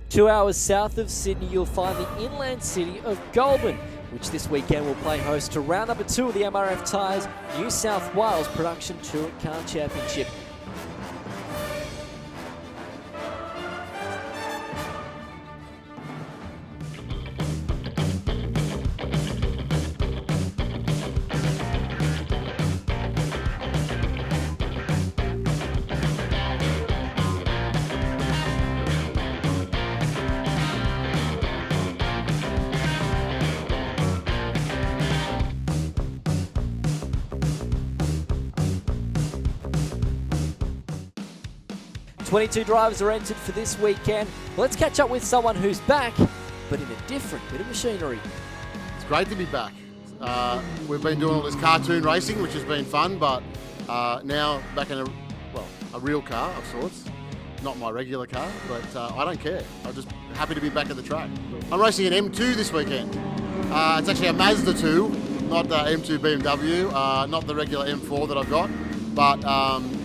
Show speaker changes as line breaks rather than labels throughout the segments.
2 hours south of Sydney, you'll find the inland city of Goulburn, which this weekend will play host to round number 2 of the MRF Tyres New South Wales Production Touring Car Championship. "22 drivers are entered for this weekend. Let's catch up with someone who's back, but in a different bit of machinery.
It's great to be back. We've been doing all this cartoon racing, which has been fun, but now back in a real car of sorts. Not my regular car, but I don't care. I'm just happy to be back at the track. I'm racing an M2 this weekend. It's actually a Mazda 2, not the M2 BMW, not the regular M4 that I've got. But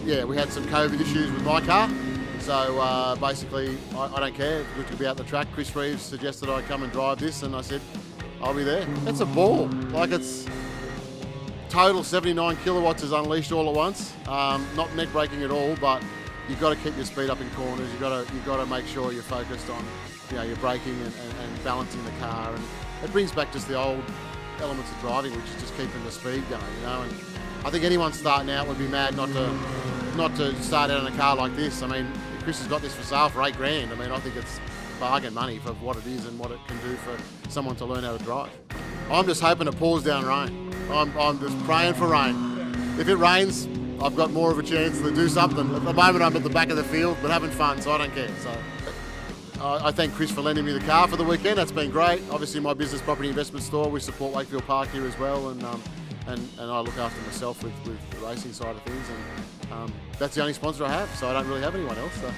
yeah, we had some COVID issues with my car. So basically, I don't care. We could be out the track. Chris Reeves suggested I come and drive this, and I said, I'll be there. It's a ball. Like, it's total 79 kilowatts is unleashed all at once. Not neck braking at all, but you've got to keep your speed up in corners. You've got to make sure you're focused on, your braking and balancing the car. And it brings back just the old elements of driving, which is just keeping the speed going. And I think anyone starting out would be mad not to start out in a car like this. I mean, Chris has got this for sale for $8 grand. I mean, I think it's bargain money for what it is and what it can do for someone to learn how to drive. I'm just hoping it pours down rain. I'm just praying for rain. If it rains, I've got more of a chance to do something. At the moment, I'm at the back of the field, but having fun, so I don't care. So I thank Chris for lending me the car for the weekend. That's been great. Obviously, my business property investment store, we support Wakefield Park here as well, and I look after myself with the racing side of things, and that's the only sponsor I have, so I don't really have anyone else. So.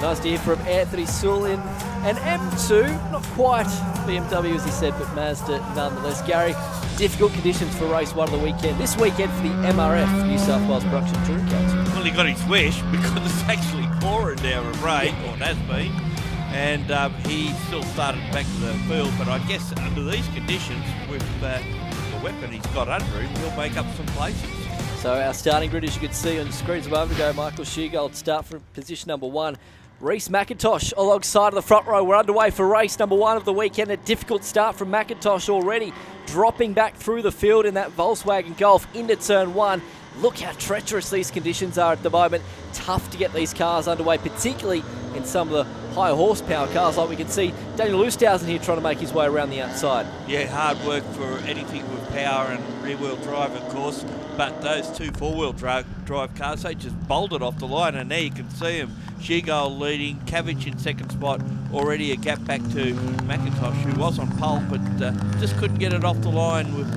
Nice to hear from Anthony Sewell in an M2, not quite BMW as he said, but Mazda nonetheless. Gary, difficult conditions for race 1 of the weekend. This weekend for the MRF, New South Wales Production Touring Council.
Well, he got his wish because it's actually pouring down with rain, or it has been, and he still started back to the field, but I guess under these conditions, with the weapon he's got under him, he'll make up some places.
So our starting grid, as you could see on the screens a moment ago, Michael Sheargold start from position number 1. Reece McIntosh alongside of the front row. We're underway for race number 1 of the weekend. A difficult start from McIntosh already, dropping back through the field in that Volkswagen Golf into turn 1. Look how treacherous these conditions are at the moment. Tough to get these cars underway, particularly in some of the high horsepower cars, like we can see Daniel Oosthuizen here trying to make his way around the outside.
Yeah, hard work for anything with power and rear-wheel drive, of course, but those two four-wheel drive cars, they just bolted off the line, and there you can see them. Sheargold leading, Cavic in second spot, already a gap back to McIntosh, who was on pole, but just couldn't get it off the line with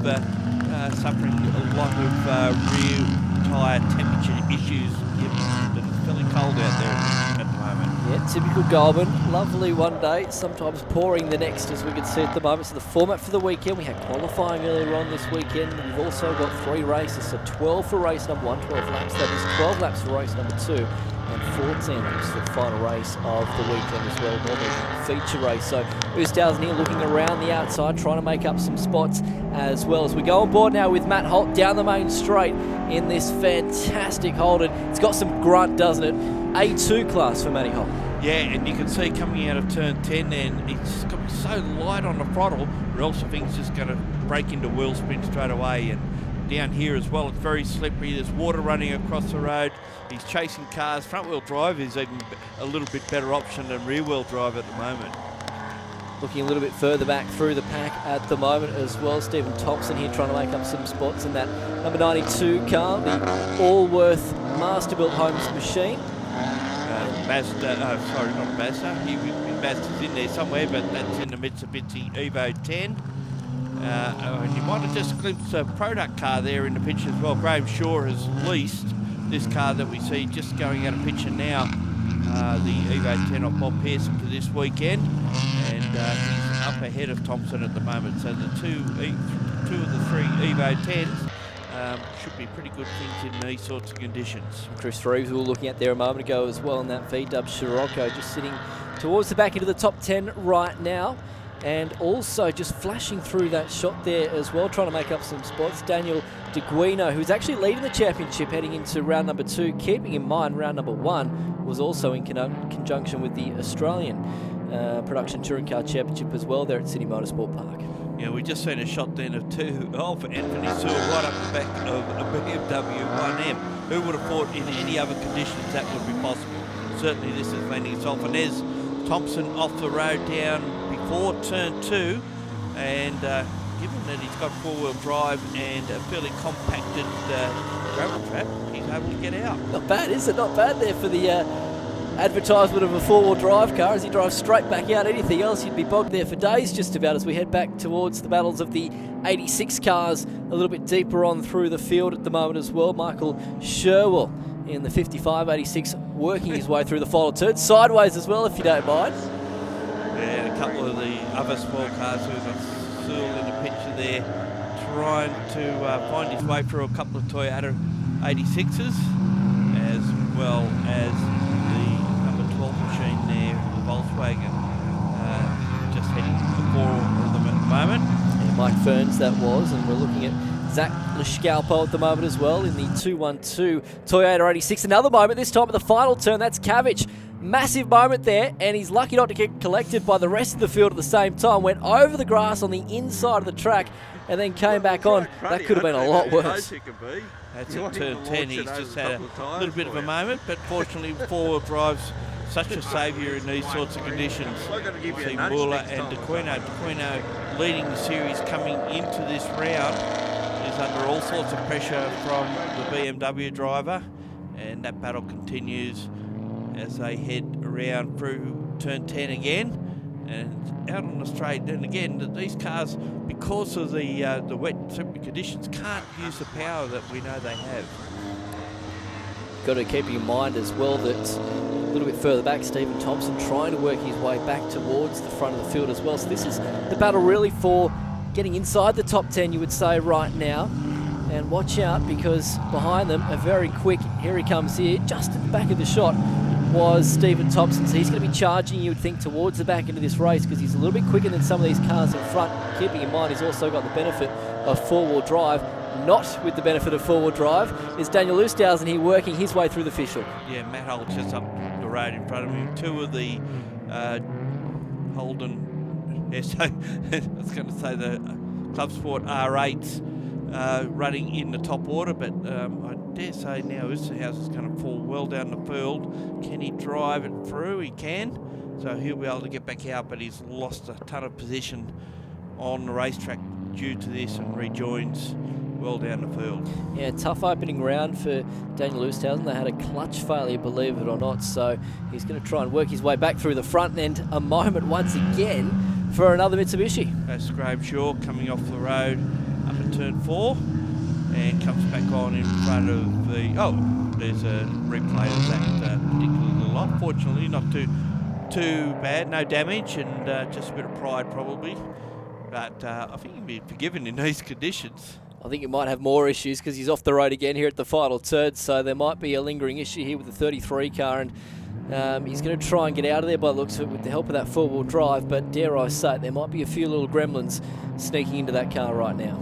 suffering a lot of rear tyre temperature issues. It's feeling cold out there at the moment.
Yeah, typical Goulburn. Lovely one day, sometimes pouring the next, as we can see at the moment. So the format for the weekend, we had qualifying earlier on this weekend. We've also got 3 races, so 12 for race number 1, 12 laps. That is 12 laps for race number 2, and 14 laps for the final race of the weekend as well. Normally feature race. So Oosthuizen here looking around the outside, trying to make up some spots as well. As we go on board now with Matt Holt down the main straight in this fantastic Holden. It's got some grunt, doesn't it? A2 class for Matty Holt.
Yeah, and you can see coming out of turn 10 then, it's got to be so light on the throttle, or else the thing's just going to break into wheel spin straight away. And down here as well, it's very slippery. There's water running across the road. He's chasing cars. Front wheel drive is even a little bit better option than rear wheel drive at the moment.
Looking a little bit further back through the pack at the moment as well. Stephen Thompson here trying to make up some spots in that number 92 car, the Allworth Masterbuilt Homes machine.
Mazda, sorry, not Mazda. Mazda's in there somewhere, but that's in the Mitsubishi Evo 10. And you might have just glimpsed a product car there in the picture as well. Graham Shaw has leased this car that we see just going out of picture now, the Evo 10 of Bob Pearson for this weekend, and he's up ahead of Thompson at the moment. So the two of the 3 Evo 10s should be pretty good things in these sorts of conditions.
Chris Reeves we were looking at there a moment ago as well in that VW Scirocco, just sitting towards the back into the top 10 right now. And also just flashing through that shot there as well, trying to make up some spots. Daniel De Guino, who's actually leading the championship heading into round number 2, keeping in mind round number 1 was also in conjunction with the Australian Production Touring Car Championship as well there at Sydney Motorsport Park.
Yeah, we just seen a shot then of 2 for Anthony Sewell right up the back of a BMW 1M. Who would have thought in any other conditions that would be possible? Certainly this is landing itself. And there's Thompson off the road down before turn 2, and given that he's got 4-wheel drive and a fairly compacted gravel trap, he's able to get out.
Not bad, is it? Not bad there for the advertisement of a 4-wheel drive car as he drives straight back out. Anything else, you'd be bogged there for days just about as we head back towards the battles of the 86 cars a little bit deeper on through the field at the moment as well. Michael Sherwell in the 55-86 working his way through the final turn, sideways as well if you don't mind.
Yeah, and a couple of the other small cars who've got Sewell in the picture there trying to find his way through a couple of Toyota 86s as well as the number 12 machine there, the Volkswagen, just heading for them at the moment.
Yeah, Mike Ferns that was, and we're looking at Zach Leschalpo at the moment as well in the 212 Toyota 86. Another moment, this time at the final turn, that's Cavic. Massive moment there, and he's lucky not to get collected by the rest of the field at the same time. Went over the grass on the inside of the track and then came back on. That could have been a lot worse.
That's at turn 10. He's just had a little bit of a moment, but fortunately 4-wheel drive's such a saviour in these sorts of conditions. You see Muller and De Guino leading the series coming into this round. Is under all sorts of pressure from the BMW driver, and that battle continues as they head around through turn 10 again and out on the straight. And again, these cars, because of the wet conditions, can't use the power that we know they have.
Got to keep in mind as well that a little bit further back, Stephen Thompson trying to work his way back towards the front of the field as well. So this is the battle really for getting inside the top 10, you would say, right now. And watch out, because behind them, a very quick, here he comes here, just at the back of the shot, was Stephen Thompson. So he's going to be charging, you would think, towards the back end of this race because he's a little bit quicker than some of these cars in front. Keeping in mind, he's also got the benefit of 4-wheel drive. Not with the benefit of 4-wheel drive is Daniel Oosthuizen here working his way through the fischl.
Yeah, Matt Holt just up the road in front of him. 2 of the Holden, yeah, so I was going to say the Club Sport R8s running in the top order, but I dare say now Oosthuizen is going to fall well down the field. Can he drive it through? He can, so he'll be able to get back out, but he's lost a ton of position on the racetrack due to this and rejoins well down the field.
Yeah, tough opening round for Daniel Oosthuizen. They had a clutch failure, believe it or not, so he's going to try and work his way back through the front end. A moment once again for another Mitsubishi.
That's Graham Shaw coming off the road up at turn 4 and comes back on in front of the... Oh, there's a replay of that particular lot. Fortunately, not too bad, no damage, and just a bit of pride probably. But I think he'll be forgiven in these conditions.
I think he might have more issues because he's off the road again here at the final turn, so there might be a lingering issue here with the 33 car, and he's going to try and get out of there by the looks of it with the help of that 4-wheel drive, but dare I say it, there might be a few little gremlins sneaking into that car right now.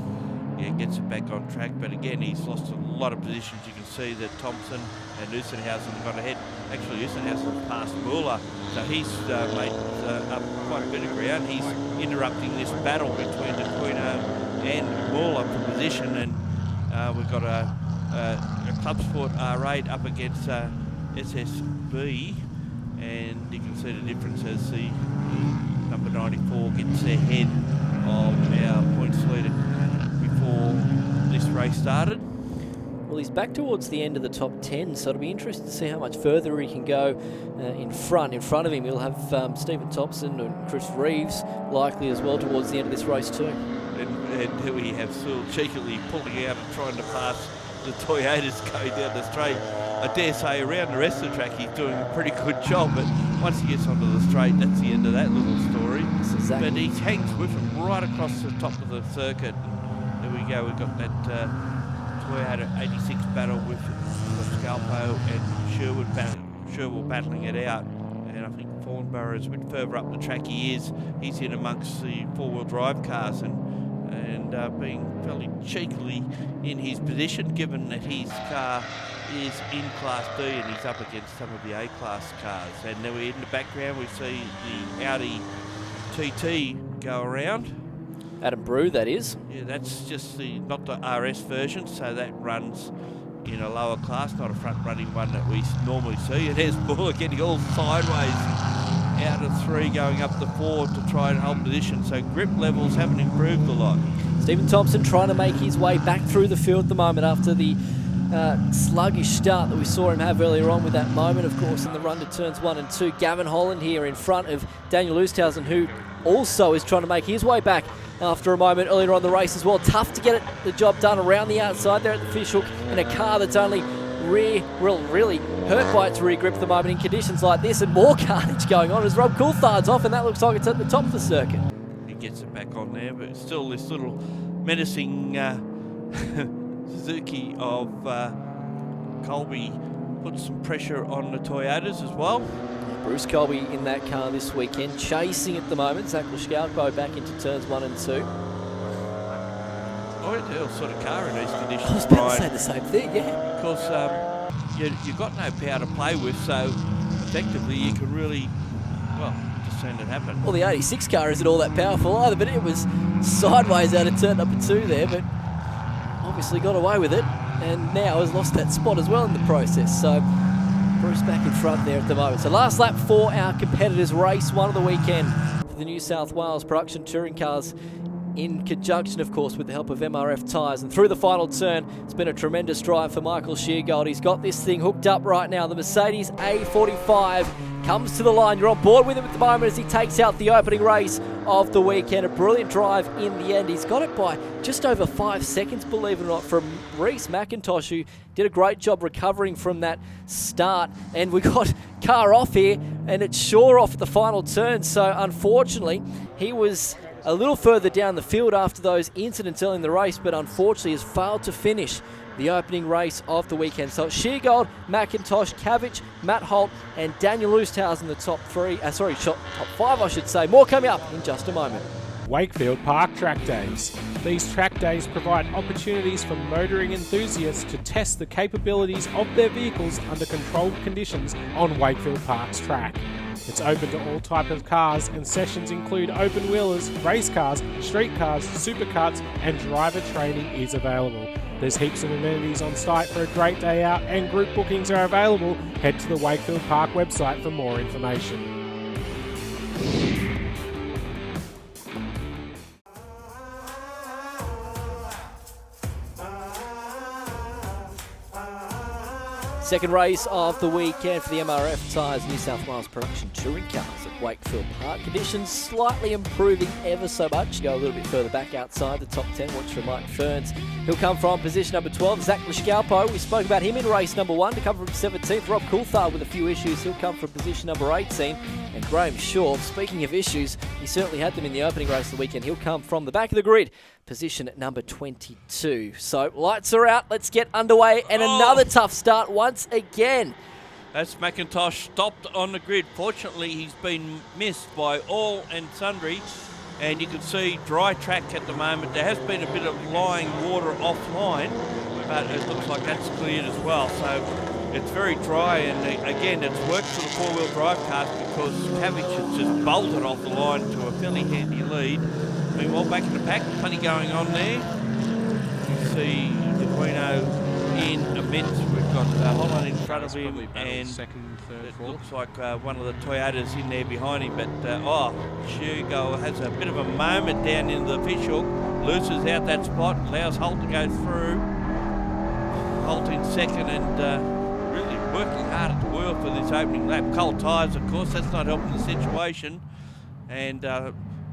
Yeah, gets it back on track, but again, he's lost a lot of positions. You can see that Thompson and Oosthuizen got ahead. Actually, Oosthuizen passed Muller, so he's made up quite a bit of ground. He's interrupting this battle between De Guino and Muller for position, and we've got a Club Sport R8 up against SSB, and you can see the difference as the number 94 gets ahead of our points leader before this race started.
Well, he's back towards the end of the top 10, so it'll be interesting to see how much further he can go in front. In front of him, he'll have Stephen Thompson and Chris Reeves likely as well towards the end of this race too.
And here we have Sewell cheekily pulling out and trying to pass the Toyotas going down the straight. I dare say around the rest of the track he's doing a pretty good job, but once he gets onto the straight, that's the end of that little story.
Exactly.
But he hangs with him right across the top of the circuit. There we go, we've got that Toyota 86 battle with Scalpo and Sherwood battling it out And I think Thornborough is a bit further up the track. He's in amongst the four-wheel drive cars and being fairly cheekily in his position, given that his car is in Class D and he's up against some of the A-Class cars. And then in the background we see the Audi TT go around.
Adam Brew, that is.
Yeah, that's just not the RS version, so that runs in a lower class, not a front-running one that we normally see. And there's Buller getting all sideways out of 3, going up to 4 to try and hold position. So grip levels haven't improved a lot.
Stephen Thompson trying to make his way back through the field at the moment after the sluggish start that we saw him have earlier on with that moment, of course, in the run to turns 1 and 2. Gavin Holland here in front of Daniel Oosthuizen, who also is trying to make his way back after a moment earlier on the race as well. Tough to get the job done around the outside there at the fishhook in a car that's only really hurt by its rear grip at the moment in conditions like this, and more carnage going on as Rob Coulthard's off, and that looks like it's at the top of the circuit.
He gets it back on there, but still this little menacing Suzuki of Colby puts some pressure on the Toyotas as well.
Bruce Colby in that car this weekend, chasing at the moment. Zach Leschalco back into turns 1 and 2.
Oh, the sort of car in these conditions,
I was about to say the same thing, yeah.
Because you've got no power to play with, so effectively you can really, well, just seen it happen.
Well, the 86 car isn't all that powerful either, but it was sideways out of turn number 2 there, but obviously got away with it, and now has lost that spot as well in the process. So Bruce back in front there at the moment. So last lap for our competitors, race 1 of the weekend for the New South Wales production touring cars, in conjunction, of course, with the help of MRF Tyres. And through the final turn, it's been a tremendous drive for Michael Sheargold. He's got this thing hooked up right now. The Mercedes A45 comes to the line. You're on board with him at the moment as he takes out the opening race of the weekend. A brilliant drive in the end. He's got it by just over 5 seconds, believe it or not, from Reece McIntosh, who did a great job recovering from that start. And we got car off here, and it's Shaw off at the final turn. So unfortunately, he was a little further down the field after those incidents early in the race, but unfortunately has failed to finish the opening race of the weekend. So it's Sheargold, McIntosh, Cavic, Matt Holt, and Daniel Oosthuizen, the top 5, I should say. More coming up in just a moment.
Wakefield Park Track Days. These track days provide opportunities for motoring enthusiasts to test the capabilities of their vehicles under controlled conditions on Wakefield Park's track. It's open to all types of cars, and sessions include open wheelers, race cars, street cars, supercarts, and driver training is available. There's heaps of amenities on site for a great day out, and group bookings are available. Head to the Wakefield Park website for more information.
Second race of the weekend for the MRF Tyres New South Wales production touring cars at Wakefield Park. Conditions slightly improving ever so much. Go a little bit further back outside the top 10. Watch for Mike Ferns. He'll come from position number 12. Zach Leschalco, we spoke about him in race number 1 to come from 17th. Rob Coulthard with a few issues. He'll come from position number 18. And Graham Shaw, speaking of issues, he certainly had them in the opening race of the weekend. He'll come from the back of the grid, position at number 22. So lights are out. Let's get underway. And another tough start once again.
That's McIntosh stopped on the grid. Fortunately, he's been missed by all and sundry. And you can see dry track at the moment. There has been a bit of lying water offline, but it looks like that's cleared as well. So it's very dry, and again, it's worked for the four-wheel drive cars because Cavic has just bolted off the line to a fairly handy lead. Meanwhile, back in the pack, plenty going on there. You see the Guino in amidst. We've got Holland in front of him, and
second, third,
it
fourth.
looks like one of the Toyotas in there behind him. But Sheargold has a bit of a moment down in the fishhook, loses out that spot, allows Holt to go through. Holt in second, and really working hard at the wheel for this opening lap. Cold tyres, of course, that's not helping the situation. And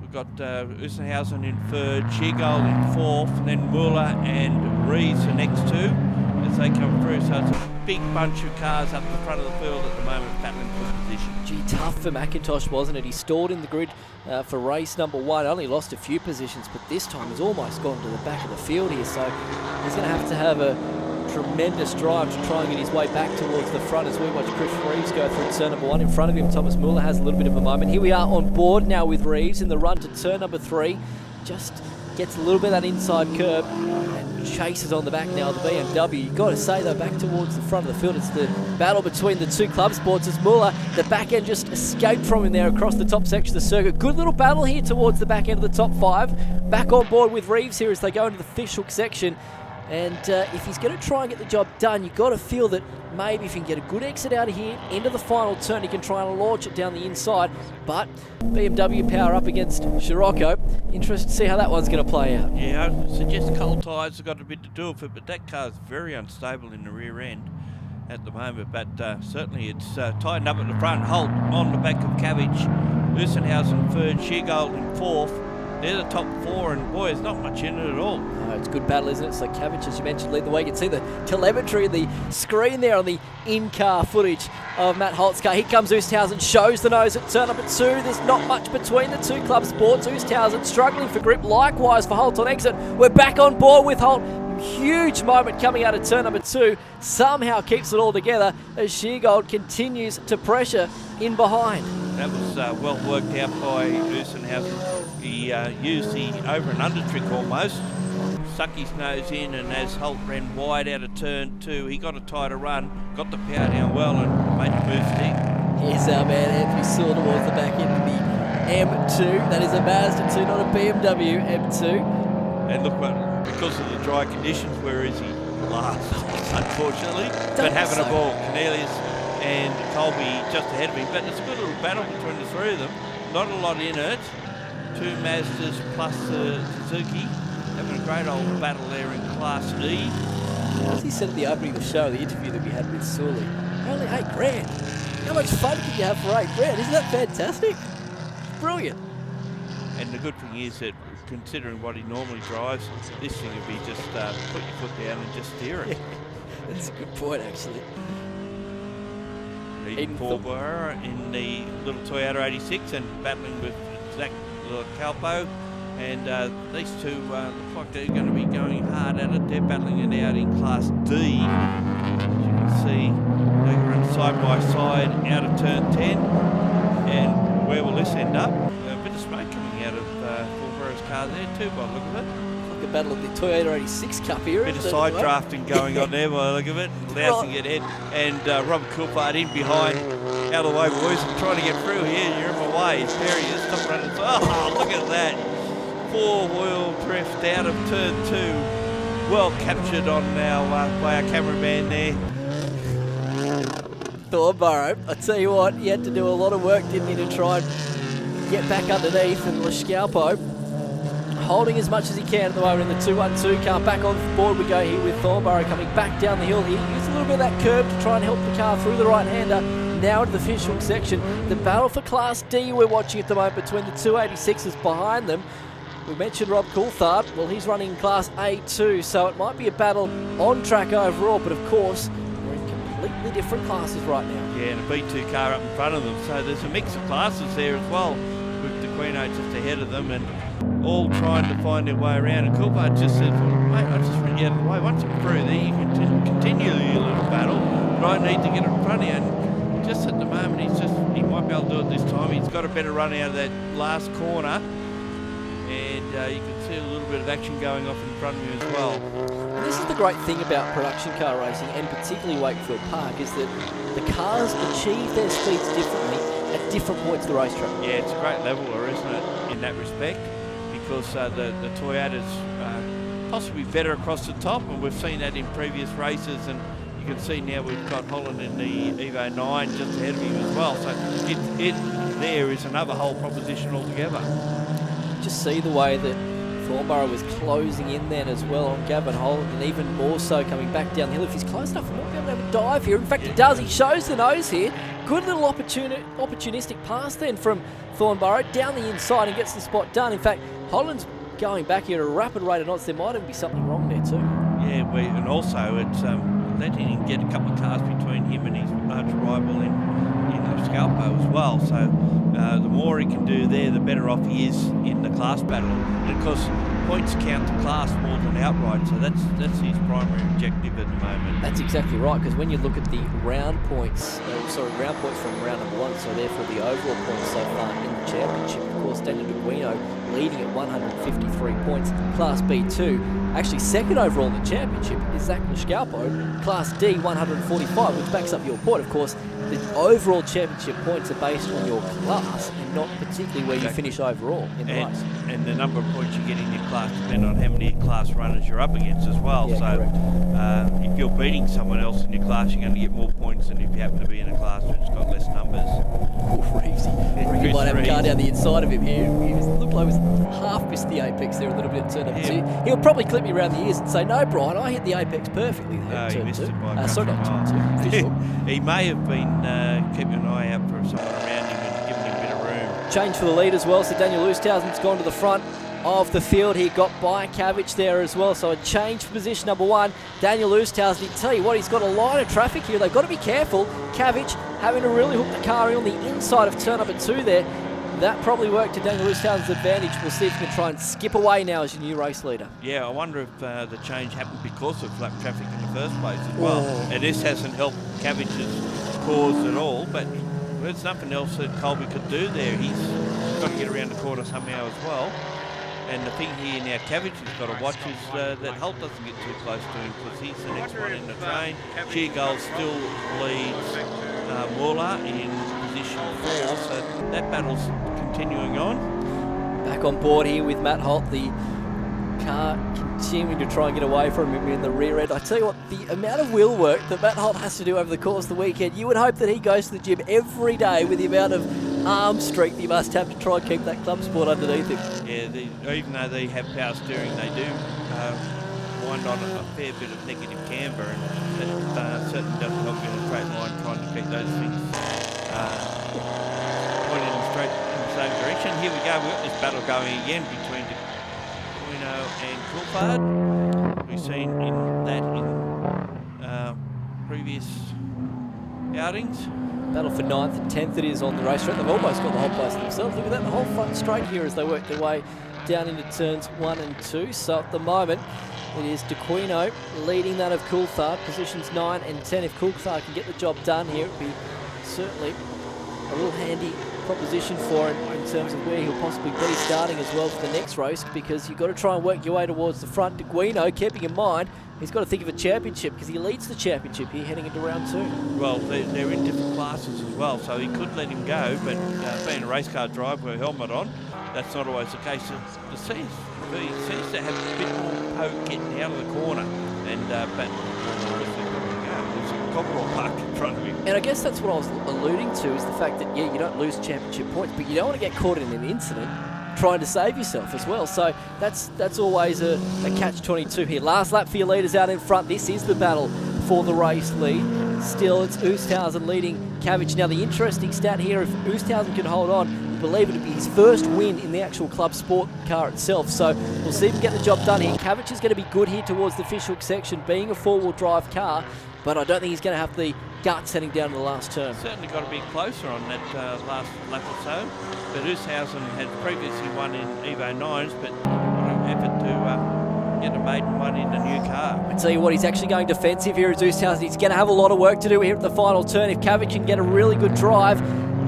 we've got Oosthuizen in third, Sheargold in fourth, and then Muller and Rees the next two as they come through. So it's a big bunch of cars up the front of the field at the moment, battling for position.
Gee, tough for McIntosh, wasn't it? He stalled in the grid for race number 1, only lost a few positions, but this time he's almost gone to the back of the field here. So he's going to have a tremendous drive to try and get his way back towards the front as we watch Chris Reeves go through turn number 1. In front of him, Thomas Muller has a little bit of a moment. Here we are on board now with Reeves in the run to turn number 3. Just gets a little bit of that inside curb and chases on the back now of the BMW. You've got to say, though, back towards the front of the field, it's the battle between the two club sports as Muller, the back end just escaped from him there across the top section of the circuit. Good little battle here towards the back end of the top 5. Back on board with Reeves here as they go into the fishhook section. And if he's going to try and get the job done, you've got to feel that maybe if he can get a good exit out of here, into the final turn, he can try and launch it down the inside. But BMW power up against Scirocco. Interested to see how that one's going to play out.
Yeah, I suggest cold tyres have got a bit to do with it, but that car's very unstable in the rear end at the moment. But certainly it's tightened up at the front. Holt on the back of Cabbage. Lusenhausen third, Sheargold in fourth. They're the top 4, and boy, there's not much in it at all.
Oh, it's a good battle, isn't it? So Cabbage, as you mentioned, lead the way. You can see the telemetry, the screen there on the in-car footage of Matt Holt's car. Here comes Oosthausen, shows the nose at turn number 2. There's not much between the two club sports. Oosthausen struggling for grip, likewise for Holt on exit. We're back on board with Holt. Huge moment coming out of turn number 2. Somehow keeps it all together as Sheargold continues to pressure in behind.
That was well worked out by Oosthausen. He used the over and under trick almost. Stuck his nose in, and as Holt ran wide out of turn 2, he got a tighter run, got the power down well, and made the move stick.
Here's our man Anthony Sewell towards the back end of the M2. That is a Mazda 2, not a BMW M2.
And look, because of the dry conditions, where is he? Last, unfortunately. But having a ball, Cornelius and Colby just ahead of him. But it's a good little battle between the 3 of them. Not a lot in it. 2 Mazdas plus the Suzuki. Having a great old battle there in Class E.
As he said at the opening of the show, the interview that we had with Sully, only $8,000. How much fun can you have for $8,000? Isn't that fantastic? Brilliant.
And the good thing is that, considering what he normally drives, this thing would be just put your foot down and just steer it.
That's a good point, actually.
Eden Thornborough in the little Toyota 86 and battling with Zach Calpo. And these two look like they're going to be going hard at it. They're battling it out in Class D. As you can see, they run side by side out of turn 10. And where will this end up? A bit of smoke coming out of Thornborough's car there too, by the look of it.
Like a battle of the Toyota 86 Cup here.
Bit of side drafting going on there by the look of it. Lousing it in. And Robert Coulthard in behind. Out of the way, boys. I'm trying to get through here. You're in my way. There he is. Stop running. Oh, look at that. 4-wheel drift out of turn 2. Well captured on now by our cameraman there.
Thornborough, I tell you what, he had to do a lot of work, didn't he, to try and get back underneath, and Lescalpo holding as much as he can at the moment in the 212 car. Back on board we go here with Thornborough coming back down the hill here. He used a little bit of that curve to try and help the car through the right-hander. Now into the fishhook section. The battle for Class D we're watching at the moment between the 286s behind them. We mentioned Rob Coulthard. Well, he's running Class A2, so it might be a battle on track overall, but of course, we're in completely different classes right now.
Yeah, and a B2 car up in front of them, so there's a mix of classes there as well, with the Queen O just ahead of them, and all trying to find their way around. And Coulthard just said, well, mate, I just ran you out of the way. Once I'm through there, you can continue your little battle, but I need to get in front of you. And just at the moment, he might be able to do it this time. He's got a better run out of that last corner. And you can see a little bit of action going off in front of you as well.
And this is the great thing about production car racing, and particularly Wakefield Park, is that the cars achieve their speeds differently at different points of the racetrack.
Yeah, it's a great leveler, isn't it, in that respect, because the Toyota's possibly better across the top, and we've seen that in previous races, and you can see now we've got Holland in the Evo 9 just ahead of him as well, so it there is another whole proposition altogether.
Just see the way that Thornborough was closing in then as well on Gavin Holland, and even more so coming back down the hill. If he's close enough, he might be able to have a dive here. In fact, he does. He shows the nose here. Good little opportunistic pass then from Thornborough down the inside and gets the spot done. In fact, Holland's going back here at a rapid rate of knots. There might even be something wrong there too.
Yeah, and also it's letting him get a couple of cars between him and his large rival in Scalpo as well. So the more he can do there, the better off he is in the class battle. And of course, points count to class more than outright, so that's his primary objective at the moment.
That's exactly right, because when you look at the round points from round number 1, so therefore the overall points so far in the championship, of course, Daniel Duguino leading at 153 points, Class B2. Actually, second overall in the championship is Zach Lishkalpo, Class D 145, which backs up your point, of course. The overall championship points are based on your class and not particularly where you finish overall in the race.
And the number of points you get in your class depend on how many class runners you're up against as well.
Yeah,
so if you're beating someone else in your class, you're going to get more points than if you happen to be in a class which got less numbers.
Oh, Reevesy. You might have a car down the inside of him here. He looked like he was half missed the apex there a little bit at turn number 2. He'll probably clip me around the ears and say, "No, Brian, I hit the apex perfectly there at
he
turn
missed
2.
it by a
Sorry, not
couple
turn
of
2. Visual.
He may have been keeping an eye out for someone around him and giving him a bit of room.
Change for the lead as well, so Daniel Oosthuizen's gone to the front of the field. He got by Cavic there as well, so a change for position number 1. Daniel Oosthuizen, you tell you what, he's got a line of traffic here. They've got to be careful. Cavic having to really hook the car in on the inside of turn number 2 there. That probably worked to Daniel Oosthuizen's advantage. We'll see if he can try and skip away now as your new race leader.
Yeah, I wonder if the change happened because of lap traffic in the first place as well. And this hasn't helped Cavic's cause at all, but there's nothing else that Colby could do there. He's got to get around the corner somehow as well. And the thing here now Cavic has got to watch is that Holt doesn't get too close to him because he's the next one in the train. Sheargold still leads Muller in position 4, so that battle's continuing on.
Back on board here with Matt Holt, the car continuing to try and get away from him in the rear end. I tell you what, the amount of wheel work that Matt Holt has to do over the course of the weekend, you would hope that he goes to the gym every day with the amount of arm strength he must have to try and keep that club sport underneath him.
Yeah, even though they have power steering, they do wind on a fair bit of negative camber, and that certainly doesn't help you in a straight line trying to keep those things pointing straight in the same direction. Here we go, we've got this battle going again between Duguino and Coulthard. We've seen in previous outings.
Battle for 9th and 10th it is on the racetrack. They've almost got the whole place to themselves. Look at that, the whole front straight here as they work their way down into turns 1 and 2. So at the moment, it is Duguino leading that of Coulthard, positions 9 and 10. If Coulthard can get the job done here, it would be certainly a real handy proposition for him in terms of where he'll possibly be starting as well for the next race, because you've got to try and work your way towards the front. Duguino, keeping in mind, he's got to think of a championship because he leads the championship here heading into round 2.
Well, they're in different classes as well, so he could let him go, but being a race car driver with a helmet on, that's not always the case. He seems to have a bit more poke getting out of the corner, and but there's a cockerel parked in front of him.
And I guess that's what I was alluding to, is the fact that, yeah, you don't lose championship points, but you don't want to get caught in an incident trying to save yourself as well. So that's always a catch-22 here. Last lap for your leaders out in front. This is the battle for the race lead. Still, it's Oosthuizen leading Cavic. Now, the interesting stat here, if Oosthuizen can hold on, I believe it would be his first win in the actual club sport car itself. So we'll see if he can get the job done here. Cavic is going to be good here towards the fishhook section, being a four-wheel drive car, but I don't think he's going to have the guts heading down to the last turn.
Certainly got to be closer on that last lap or so. But Oosthuizen had previously won in Evo 9s, but an effort to get a maiden one in a new car.
I tell you what, he's actually going defensive here as Oosthuizen. He's going to have a lot of work to do here at the final turn. If Cavic can get a really good drive,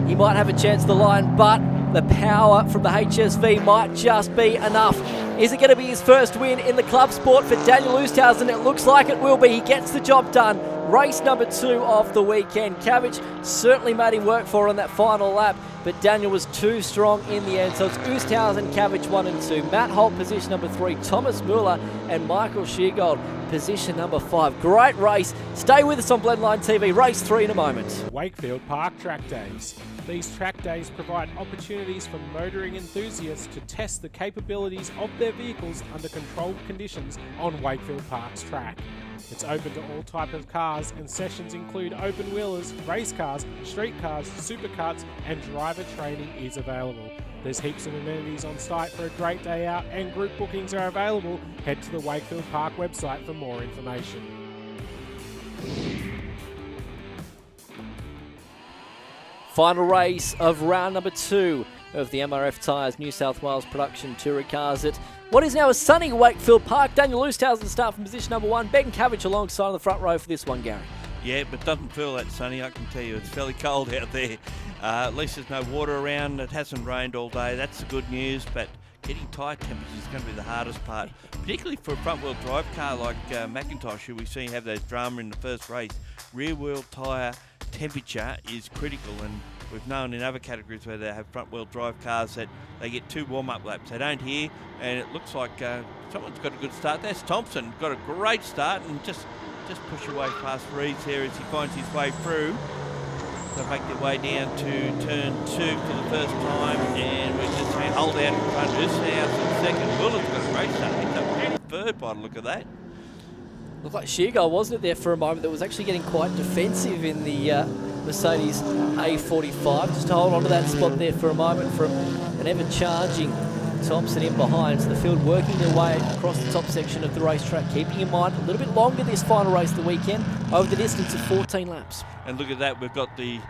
he might have a chance at the line, but the power from the HSV might just be enough. Is it going to be his first win in the club sport for Daniel Oosthuizen? It looks like it will be. He gets the job done. Race number 2 of the weekend. Cavic certainly made him work for on that final lap, but Daniel was too strong in the end. So it's Oosthuizen, Cavic 1 and 2. Matt Holt, position number 3. Thomas Muller and Michael Sheargold, position number 5. Great race. Stay with us on Blendline TV. Race 3 in a moment.
Wakefield Park Track Days. These track days provide opportunities for motoring enthusiasts to test the capabilities of their vehicles under controlled conditions on Wakefield Park's track. It's open to all types of cars, and sessions include open wheelers, race cars, street cars, supercarts, and driver training is available. There's heaps of amenities on site for a great day out, and group bookings are available. Head to the Wakefield Park website for more information.
Final race of round number 2 of the MRF Tyres New South Wales production tourer cars at what is now a sunny Wakefield Park. Daniel Loostows will start from position number 1. Ben Cabbage alongside on the front row for this one, Gary.
Yeah, but doesn't feel that sunny, I can tell you. It's fairly cold out there. At least there's no water around. It hasn't rained all day. That's the good news, but getting tyre temperatures is going to be the hardest part, particularly for a front-wheel drive car like Macintosh, who we see have those drama in the first race. Rear-wheel tyre temperature is critical, and we've known in other categories where they have front-wheel drive cars that they get 2 warm-up laps. They don't here, and it looks like someone's got a good start. That's Thompson, got a great start, and just push away past Reeves here as he finds his way through. So make their way down to turn 2 for the first time, and we're just saying hold out in front. Ushouse in second. Bullett's got a great start. He's up third by the look of that.
Looked like Sheargull, wasn't it, there for a moment, that was actually getting quite defensive in the Mercedes A45. Just to hold on to that spot there for a moment from an ever-charging Thompson in behind. So the field working their way across the top section of the racetrack, keeping in mind a little bit longer this final race of the weekend, over the distance of 14 laps.
And look at that, we've got the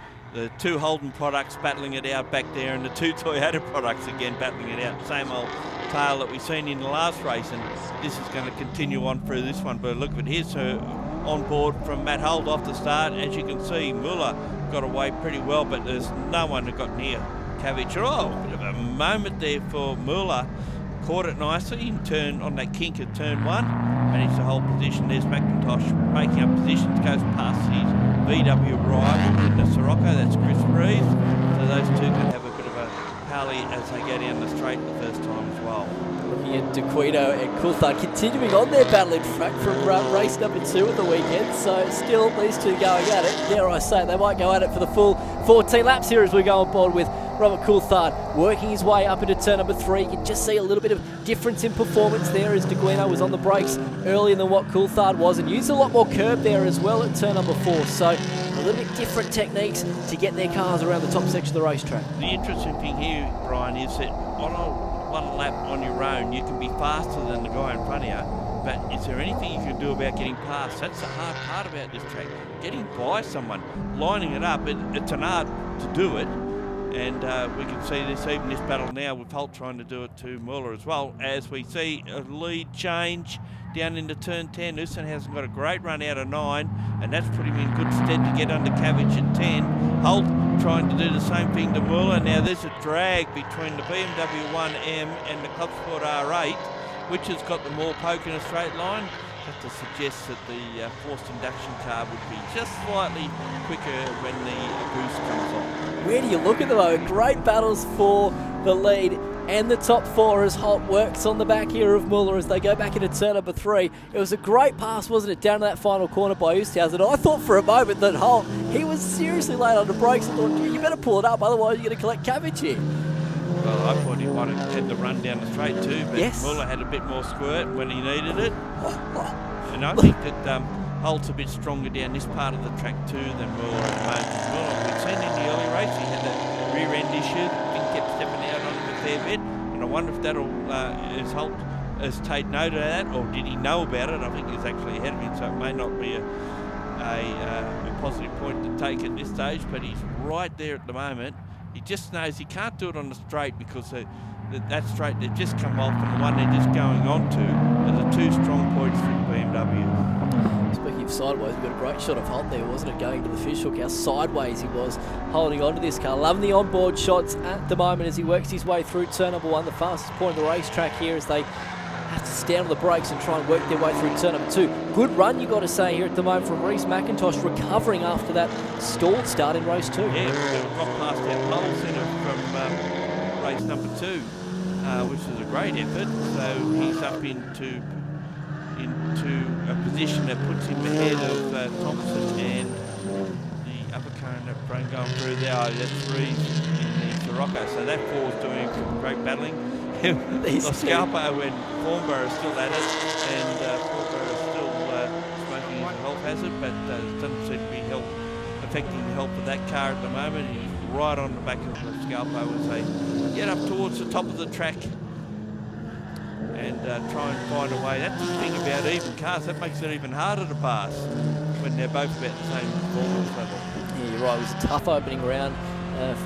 2 Holden products battling it out back there, and the 2 Toyota products again battling it out. Same old tale that we've seen in the last race, and this is going to continue on through this one. But look at it, here's on board from Matt Holt off the start. As you can see, Muller got away pretty well, but there's no one who got near Cabbage. Oh, bit of a moment there for Muller. Caught it nicely in turn on that kink at turn 1. Managed to hold position. There's McIntosh making up positions, goes past his VW rival in the Sirocco. That's Chris Reeves. So those two can have a bit of a pally as they go down the straight the first time as well.
Looking at DeQuino and Coulthard continuing on their battle in front from race number 2 of the weekend. So still these two going at it. Dare I say, they might go at it for the full 14 laps here as we go on board with Robert Coulthard working his way up into turn number 3. You can just see a little bit of difference in performance there as DeGuino was on the brakes earlier than what Coulthard was, and used a lot more curb there as well at turn number 4. So a little bit different techniques to get their cars around the top section of the racetrack.
The interesting thing here, Brian, is that on one lap on your own, you can be faster than the guy in front of you. But is there anything you can do about getting past? That's the hard part about this track. Getting by someone, lining it up, it's an art to do it. And we can see this, even this battle now with Holt trying to do it to Muller as well, as we see a lead change down into turn 10. Ussenhausen got a great run out of 9, and that's put him in good stead to get under Cabbage at 10. Holt trying to do the same thing to Muller. Now there's a drag between the BMW 1M and the Club Sport R8, which has got them all poking a straight line. That to suggest that the forced induction car would be just slightly quicker when the boost comes on.
Where do you look at the moment? Great battles for the lead and the top 4 as Holt works on the back here of Muller as they go back into turn number 3. It was a great pass, wasn't it, down to that final corner by Oosthuizen. I thought for a moment that Holt, he was seriously late on the brakes and thought, you better pull it up, otherwise you're going to collect Cabbage here.
Well, I thought he might have had the run down the straight too, but
yes.
Muller had a bit more squirt when he needed it. And I think that Holt's a bit stronger down this part of the track too than Muller at the moment. Muller, we've seen in the early race, he had that rear end issue, been kept stepping out on him a fair bit, and I wonder if that'll, is Holt has taken note of that, or did he know about it? I think he's actually ahead of him, so it may not be a positive point to take at this stage, but he's right there at the moment. He just knows he can't do it on the straight because that straight they've just come off, and the one they're just going on to are the 2 strong points for the BMW.
Speaking of sideways, we got a great shot of Holt there, wasn't it, going to the fish hook? How sideways he was holding on to this car. Loving the onboard shots at the moment as he works his way through turn number 1, the fastest point of the racetrack here, as they have to stand on the brakes and try and work their way through turn number 2. Good run, you got to say, here at the moment from Reece McIntosh, recovering after that stalled start in race 2.
Yeah, we've got past our pole centre from race number 2, which is a great effort. So he's up into a position that puts him ahead of Thompson and the upper current of Brain going through there. That's Reeves in the Sirocco. So that 4's doing great battling. Scalpo and Thornborough are still at it, and Thornborough is still smoking as a health hazard, but it doesn't seem to be affecting the health of that car at the moment. He's right on the back of the Scalpo as they get up towards the top of the track and try and find a way. That's the thing about even cars, that makes it even harder to pass when they're both about the same performance level.
Yeah, you're right, it was a tough opening round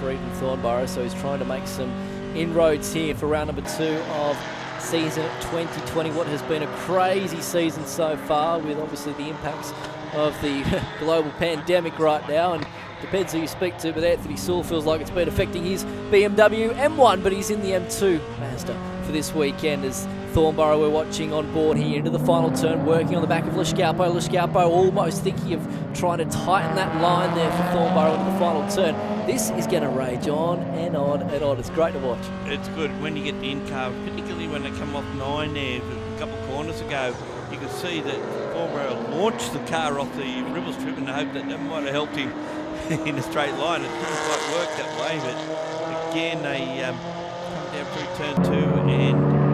for Eden Thornborough, so he's trying to make some inroads here for round number 2 of season 2020. What has been a crazy season so far, with obviously the impacts of the global pandemic right now, and depends who you speak to, but Anthony Sewell feels like it's been affecting his BMW M1, but he's in the M2 Mazda for this weekend as Thornborough we're watching on board here into the final turn, working on the back of Lishkalpo. Lishkalpo almost thinking of trying to tighten that line there for Thornborough into the final turn. This is going to rage on and on and on. It's great to watch.
It's good when you get the in-car, particularly when they come off 9 there a couple of corners ago. You can see that Thornborough launched the car off the Ribble Strip in the hope that might have helped him in a straight line. It didn't quite work that way, but again they come down through turn 2 and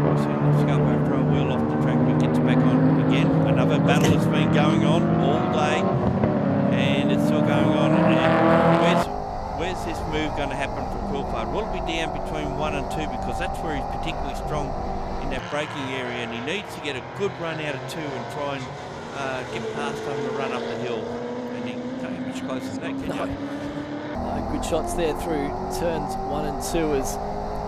Lishkalpo throw a wheel off the track, but gets back on again. Another battle has been going on all day, and it's still going on. And where's this move going to happen for Coulthard? Will it be down between 1 and 2, because that's where he's particularly strong in that braking area, and he needs to get a good run out of 2 and try and get past on the run up the hill. And he can't get much closer than that, can you?
Good shots there through turns 1 and 2 as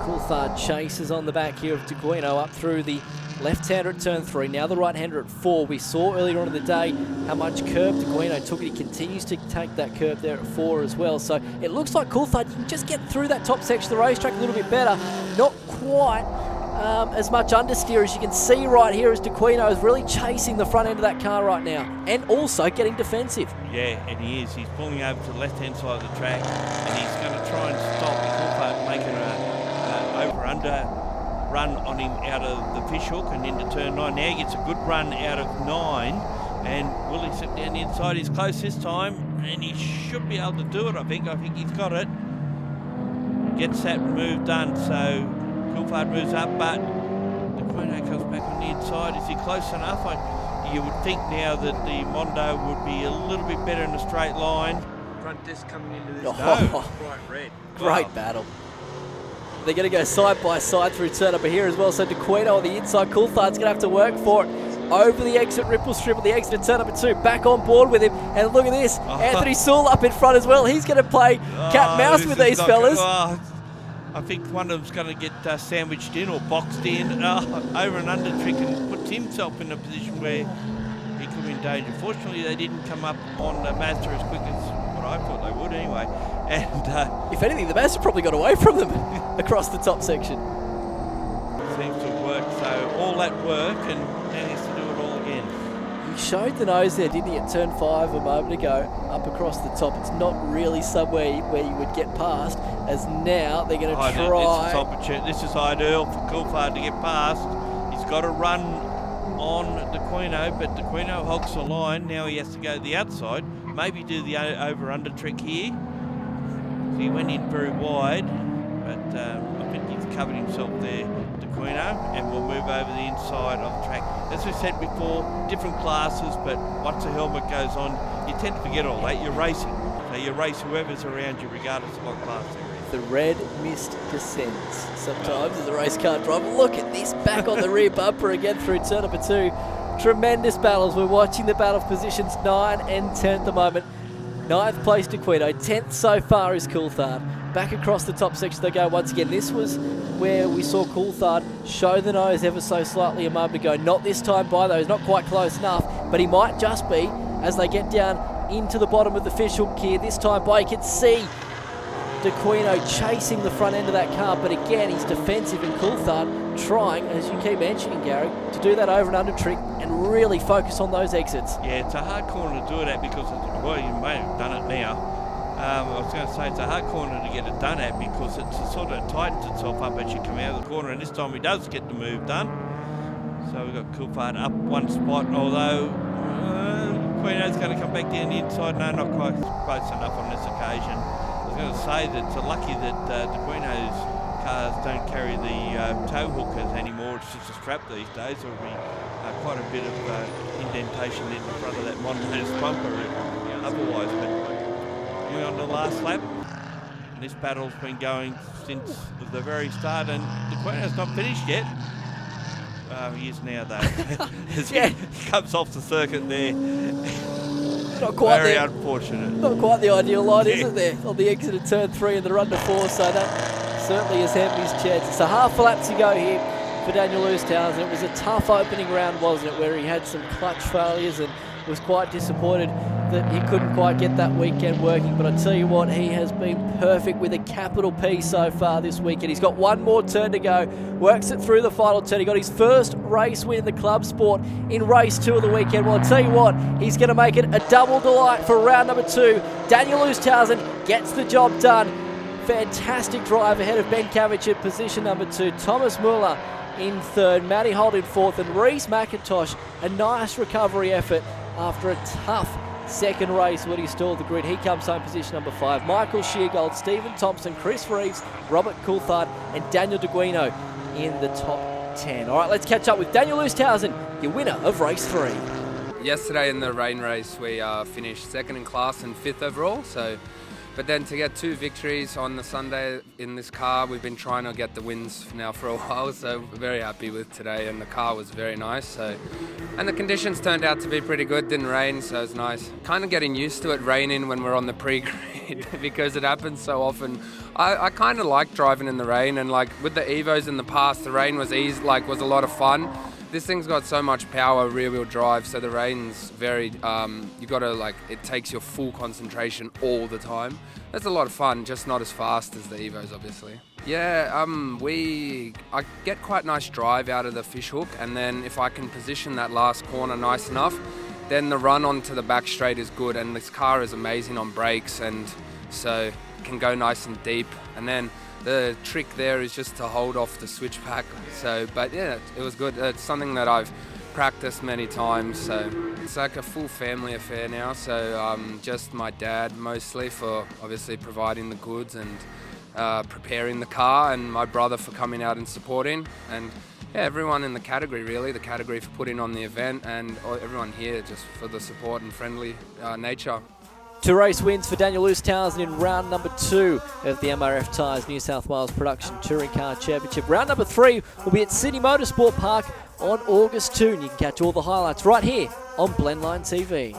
Coulthard chases on the back here of Dequino up through the left-hander at turn 3, now the right-hander at 4. We saw earlier on in the day how much curb Dequino took. He continues to take that curb there at 4 as well. So it looks like Coulthard can just get through that top section of the racetrack a little bit better. Not quite as much understeer as you can see right here as Dequino is really chasing the front end of that car right now and also getting defensive.
Yeah, and he is. He's pulling over to the left-hand side of the track, and he's going to try and stop Coulthard making an over-under run on him out of the fish hook and into turn 9. Now he gets a good run out of 9, and will he sit down the inside? He's close this time, and he should be able to do it, I think. I think he's got it. Gets that move done, so Coulthard moves up, but Dequino comes back on the inside. Is he close enough? You would think now that the Mondo would be a little bit better in a straight line.
Front disc coming into this.
Oh.
Bright red.
Great battle. They're going to go side by side through turn up here as well. So Dequino on the inside, Coulthard's going to have to work for it. Over the exit Ripple Strip at the exit of turn number 2. Back on board with him. And look at this. Anthony Sewell up in front as well. He's going to play cat and mouse with these fellas.
I think one of them's going to get sandwiched in or boxed in over and under trick, and puts himself in a position where he could be in danger. Fortunately, they didn't come up on Mazda as quick as what I thought they would anyway. And
if anything, the Mazda probably got away from them across the top section.
Seems to have worked. So all that work, and now he has to do it all again.
He showed the nose there, didn't he, at turn 5 a moment ago, up across the top. It's not really somewhere where you would get past, as now they're going to try.
This is ideal for Coulthard to get past. He's got to run on Dequino, but Dequino hogs the line. Now he has to go to the outside, maybe do the over-under trick here. So he went in very wide, but I think he's covered himself there, Dequino, and we'll move over the inside of the track. As we said before, different classes, but once the helmet goes on, you tend to forget all that. You're racing. So you race whoever's around you, regardless of what class they're in.
The red mist descends sometimes as a race car driver. Look at this, back on the rear bumper again through turn number 2. Tremendous battles. We're watching the battle of positions 9 and 10 at the moment. 9th place Dequino, 10th so far is Coulthard. Back across the top section they go once again. This was where we saw Coulthard show the nose ever so slightly a moment ago. Not this time by though, he's not quite close enough, but he might just be as they get down into the bottom of the fish hook here. This time by, you can see Dequino chasing the front end of that car, but again he's defensive, and Coulthard trying, as you keep mentioning, Gary, to do that over and under trick and really focus on those exits.
Yeah, it's a hard corner to do it at because, well, you may have done it now. I was going to say it's a hard corner to get it done at because it sort of tightens itself up as you come out of the corner, and this time he does get the move done. So we've got Coulthard up one spot, although Quino's going to come back down the inside. No, not quite close enough on this occasion. I was going to say that it's lucky that Quino's cars don't carry the tow hookers anymore. It's just a strap these days. There'll be quite a bit of indentation in the front of that Mondo's bumper otherwise. But on the last lap, and this battle's been going since the very start, and Dequino's not finished yet. He is now though. As he comes off the circuit there.
Not quite
Very
there.
unfortunate.
Not quite the ideal line, is it, there? On the exit of turn 3 and the run to 4, so that certainly has hampered his chances. So half a lap to go here for Daniel Lewis-Townsend. It was a tough opening round, wasn't it, where he had some clutch failures and was quite disappointed that he couldn't quite get that weekend working. But I tell you what, he has been perfect with a capital P so far this weekend. He's got one more turn to go, works it through the final turn. He got his first race win in the club sport in race 2 of the weekend. Well, I tell you what, he's going to make it a double delight for round number 2. Daniel Lewis-Townsend gets the job done. Fantastic drive ahead of Ben Cavich at position number 2. Thomas Muller in 3rd, Matty Holt in 4th, and Reece McIntosh, a nice recovery effort after a tough second race when he stalled the grid. He comes home position number 5. Michael Sheargold, Stephen Thompson, Chris Reeves, Robert Coulthard, and Daniel DeGuino in the top 10. All right, let's catch up with Daniel Lewis-Townsend, your winner of race 3.
Yesterday in the rain race, we finished 2nd in class and 5th overall. But then to get 2 victories on the Sunday in this car, we've been trying to get the wins now for a while, so we're very happy with today, and the car was very nice. And the conditions turned out to be pretty good, didn't rain, so it's nice. Kind of getting used to it raining when we're on the pre-grid because it happens so often. I kind of like driving in the rain, and like with the Evos in the past, the rain was was a lot of fun. This thing's got so much power, rear-wheel drive, so the rain's very, you gotta it takes your full concentration all the time. That's a lot of fun, just not as fast as the Evos, obviously. Yeah, I get quite nice drive out of the fish hook, and then if I can position that last corner nice enough, then the run onto the back straight is good, and this car is amazing on brakes, and so it can go nice and deep, and then the trick there is just to hold off the switchback. But yeah, it was good. It's something that I've practiced many times. So it's like a full family affair now. So just my dad mostly for obviously providing the goods and preparing the car, and my brother for coming out and supporting, and yeah, everyone in the category really, the category for putting on the event, and everyone here just for the support and friendly nature.
2 race wins for Daniel Lewis-Townsend in round number 2 of the MRF Tyres New South Wales Production Touring Car Championship. Round number 3 will be at Sydney Motorsport Park on August 2, and you can catch all the highlights right here on Blendline TV.